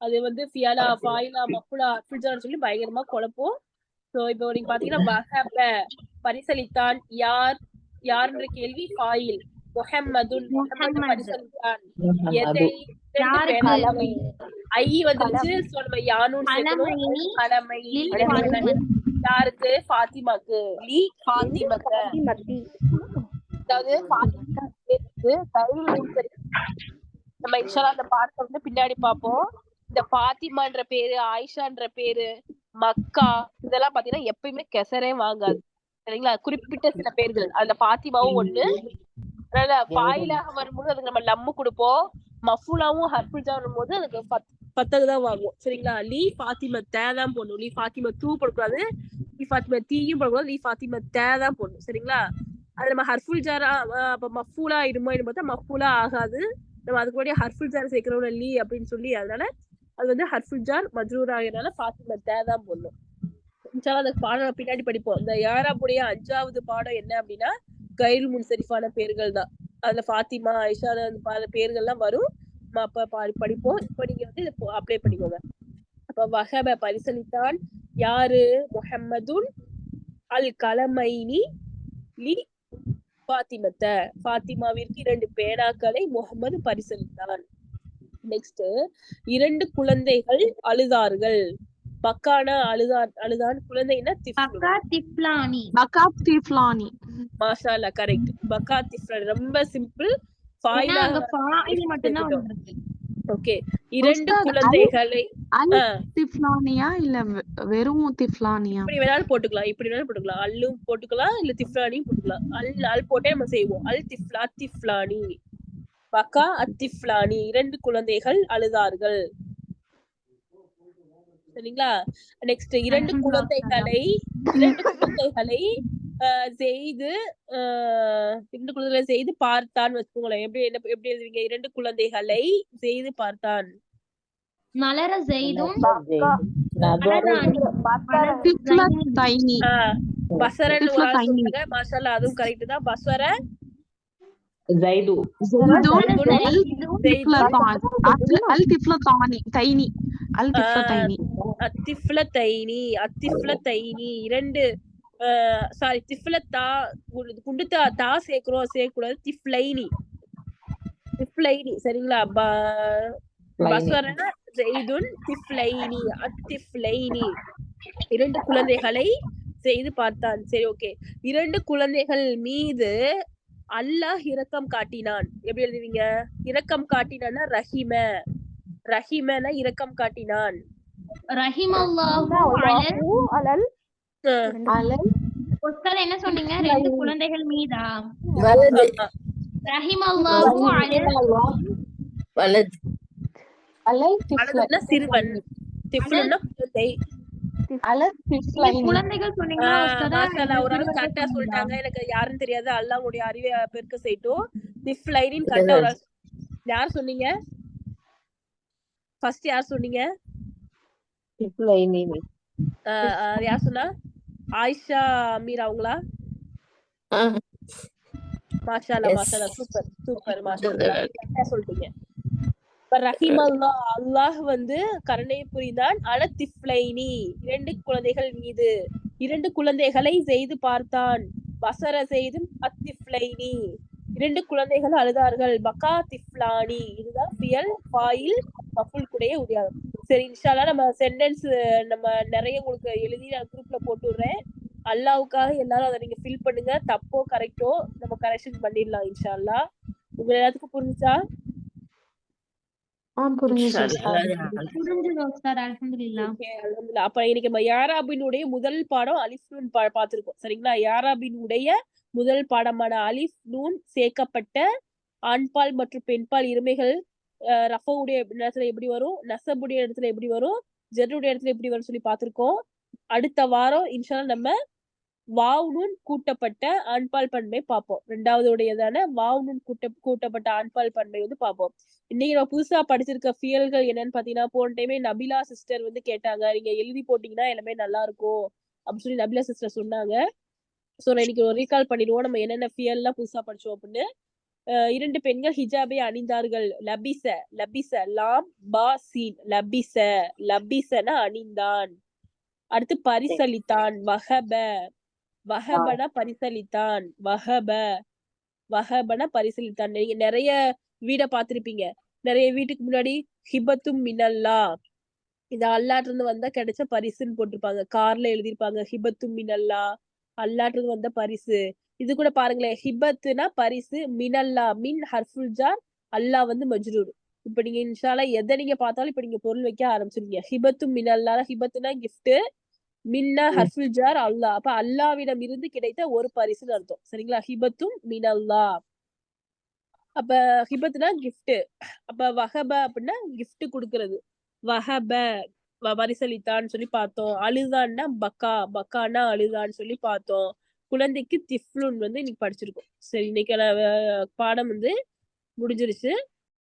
அது வந்து ஃபியாலா ஃபாயிலா மஃபுலா ஹர்ஃபுல் ஜார்னு சொல்லி பயங்கரமா குழப்பம். சோ இப்போ நீங்க பாத்தீங்கன்னா வஹப பரிசளித்தான், யார்ன்ற கேள்வி ஃபாயில். முஹம்மதுன் முஹம்மது பரிசளித்தான். எதை ஐ வந்துருச்சு. சோ நம்ம யானுன் சேர்க்கணும். கலமை யாருக்கு? ஃபாத்திமாக்கு. லி ஃபாத்திமத்து. அதாவது நம்ம இன்ஷால்லா அந்த பாடத்தை வந்து பின்னாடி பார்ப்போம். இந்த ஃபாத்திமான்ற பேரு, ஆயிஷான்ற பேரு, மக்கா இதெல்லாம் பாத்தீங்கன்னா எப்பயுமே கெசரே வாங்காது. சரிங்களா? குறிப்பிட்ட சில பேர்கள், அந்த ஃபாத்திமாவும் ஒண்ணு. அதனால ஃபாயிலாக வரும்போது அதுக்கு நம்ம லம்மு கொடுப்போம். மஃபூலாவும் ஹர்ஃபுல் ஜார் வரும்போது அதுக்கு 10 தான் வாங்குவோம். சரிங்களா? லீ ஃபாத்திமா தான் போடணும். லீ ஃபாத்திமா தூ போடக்கூடாது, லீ ஃபாத்திமா தீயும் போடக்கூடாது, லீ ஃபாத்திமா தான் போடணும். சரிங்களா? அது நம்ம ஹர்ஃபுல் ஜாரா அப்ப மஃபூலா ஆயிடுமோ பார்த்தா மஃபூலா ஆகாது. நம்ம அதுக்கு முன்னாடி ஹர்ஃபுல் ஜார் சேர்க்கிறோம் லீ அப்படின்னு சொல்லி, அதனால அது வந்து ஹர்ஃபுல் ஜார் மஜ்ரூர் ஆகிறதுனால ஃபாத்திமா தான் போடணும். இன்ஷால்லா அந்த பாடம் பின்னாடி படிப்போம். இந்த யாராபுடைய 5வது பாடம் என்ன அப்படின்னா கைல் முன்சரிஃபான பேர்கள் தான். அதுல ஃபாத்திமா, ஆயிஷா அந்த பேர்கள்லாம் வரும். அப்ப படிப்போம். இப்ப நீங்க வந்து அப்ளை பண்ணிக்கோங்க. அப்ப வஹப பரிசளித்தான் யாரு? முஹம்மதுன் அல் கலமைனி லி ஃபாத்திமத்த. ஃபாத்திமாவிற்கு 2 பேனாக்களை முஹம்மது பரிசளித்தான். நெக்ஸ்ட் 2 குழந்தைகள் அழுதார்கள். பக்கானா அழுதான், குழந்தைன்னா திஃப்லானி. மாஷா அல்லாஹ், கரெக்ட். பக்கா திஃப்லானி ரொம்ப சிம்பிள். ஓகே. 2 குழந்தைகளை திஃப்லானியா இல்ல வெறும் திஃப்லானியா? இப்படி வேணாலும் போட்டுக்கலாம். அல்லும் போட்டுக்கலாம், இல்ல திஃப்லானியும் போட்டுக்கலாம். அல் போட்டே நம்ம செய்வோம். அல் திஃப்லானி பக்கா அத்திஃப்லானி. 2 குழந்தைகள் அழுதார்கள். சரிங்களா? நெக்ஸ்ட் 2 குழந்தைகளை செய்து பார்த்தான் வச்சுக்கோங்களேன். எப்படி எழுதுவீங்க? 2 குழந்தைகளை செய்து பார்த்தான். நலர ஜெய்தும் பசரன்னு ஒரு ஆள் சொல்றாங்க. மாஷாஅல்லாஹ், அதுவும் கரெக்ட் தான். பசர زيدو அத்திஃப்லத்தைனி 2 சாரி திஃப்லத்தா குண்டுத்தா தா சேர்க்கக்கூடாது. திஃப்லைனி. சரிங்களா? பஸ்வரனா ஜெய்துன் திஃப்லைனி அத்திஃப்லைனி 2 குழந்தைகளை செய்து பார்த்தான். சரி, ஓகே. 2 குழந்தைகள் மீது அல்லாஹ் இரக்கம் காட்டினான். எப்படி எழுதுவீங்க? இரக்கம் காட்டினான்னா ரஹிமனா இரக்கம் காட்டினான். என்ன சொன்னீங்க? 2 குழந்தைகள் மீதா? சிறுவன். குழந்தைகள் சொன்னீங்களா? ஒரு ஆள் கரெக்டா சொல்லிட்டாங்க. எனக்கு யாருன்னு தெரியாது. அல்லாஹ்வுடைய அறிவை பெருக்க செய்யட்டும். திஃப்லைனின் கரெக்டா ஒரு ஆள். யார் சொன்னீங்க? ஃபர்ஸ்ட் யார் சொன்னீங்க? யார் சொன்னா? ஆயிஷா அமீர் அவங்களா? மாஷா அல்லாஹ், சூப்பர் மாஷா அல்லாஹ் சொல்றீங்க. ரஹிமல்லாஹ், அல்லாஹ் வந்து கருணை புரிந்தான். அல திஃப்லைனி 2 குழந்தைகள் மீது. 2 குழந்தைகளை செய்து பார்த்தான். பசர செய்தும் அத்திஃப்லைனி 2 குழந்தைகள் அழுதார்கள். பக்கா திஃப்லானி இதுதான் ஃபியல் ஃபாயில் மஃபூல் கூடைய உரியாகும். சரி இன்ஷால்லா நம்ம சென்டென்ஸ் நம்ம நிறைய உங்களுக்கு எழுதி நான் குரூப்ல போட்டு விடுறேன். அல்லாவுக்காக எல்லாரும் அதை நீங்க ஃபில் பண்ணுங்க. தப்போ கரெக்டோ நம்ம கரெக்ஷன் பண்ணிடலாம் இன்ஷால்லா. உங்க எல்லாத்துக்கும் புரிஞ்சுச்சா? புரிஞ்சுச்சு புரிஞ்சுது உஸ்தாத், அல்ஹம்துலில்லாஹ். ஓகே அல்ஹம்துலில்லாஹ். அப்ப இன்னைக்கு நம்ம யாராபினுடைய முதல் பாடம் அலிஃப் நூன் பார்த்திருக்கோம் சரிங்களா. யாராபினுடைய முதல் பாடமான அலிஃப் நூன் சேர்க்கப்பட்ட ஆண்பால் மற்றும் பெண்பால் இருமைகள் ரஃபவுடைய இடத்துல எப்படி வரும், நசபுடைய இடத்துல எப்படி வரும், ஜெர்ருடைய இடத்துல எப்படி வரும் சொல்லி பார்த்திருக்கோம். அடுத்த வாரம் இன்ஷால்லா நம்ம வாவ் நூன் கூட்டப்பட்ட ஆண்பால் பன்மை பார்ப்போம். 2வது உடையதான வாவ் நூன் கூட்டப்பட்ட ஆண்பால் பன்மை வந்து பார்ப்போம். இன்னைக்கு நம்ம புதுசா படிச்சிருக்க ஃபியல்கள் என்னன்னு பாத்தீங்கன்னா, போன டைமே நபிலா சிஸ்டர் வந்து கேட்டாங்க, நீங்க எழுதி போட்டீங்கன்னா எல்லாமே நல்லா இருக்கும் அப்படின்னு சொல்லி நபிலா சிஸ்டர் சொன்னாங்க. சோ நான் இன்னைக்கு ஒரு ரீகால் பண்ணிடுவோம் நம்ம என்னென்ன ஃபியல்லாம் புதுசா படிச்சோம் அப்படின்னு. 2 பெண்கள் ஹிஜாபை அணிந்தார்கள். லபிச லபிச லாம் பா சீன் லபிச லபிசன அணிந்தான். அடுத்து பரிசளித்தான். வஹப வஹபன பரிசளித்தான். வஹப வஹபன பரிசளித்தான். நீங்க நிறைய வீட பாத்திருப்பீங்க. நிறைய வீட்டுக்கு முன்னாடி ஹிபத்தும் மினல்லா இது அல்லாட்டு இருந்து வந்தா கிடைச்ச பரிசுன்னு போட்டிருப்பாங்க. கார்ல எழுதிருப்பாங்க ஹிபத்தும் மினல்லா அல்லாட்டு இருந்து வந்த பரிசு. இது கூட பாருங்களேன், ஹிபத்துனா பரிசு, மினல்லா மின் ஹர்ஃபுல் ஜார், அல்லா வந்து மஜ்ரூர். இப்ப நீங்க இன்ஷால்லா எதை நீங்க பார்த்தாலும் இப்ப நீங்க பொருள் வைக்க ஆரம்பிச்சிருக்கீங்க. ஹிபத்தும் மினல்லா, ஹிபத்துனா கிஃப்ட், மின்னா ஹர்ஃபுல் ஜார் அல்லா. அப்ப அல்லாவிடம் இருந்து கிடைத்த ஒரு பரிசுன்னு அர்த்தம் சரிங்களா. ஹிபத்தும் மினல்லா. அப்ப ஹிபத்னா கிஃப்ட். அப்ப வஹப அப்படின்னா கிஃப்ட் கொடுக்கறது. வஹப பரிசளித்தான்னு சொல்லி பார்த்தோம். அழுதான்னா பக்கா, பக்கானா அழுதான்னு சொல்லி பார்த்தோம். குழந்தைக்கு திஃப்லுன் வந்து இன்னைக்கு படிச்சிருக்கோம். சரி இன்னைக்கு பாடம் வந்து முடிஞ்சிருச்சு.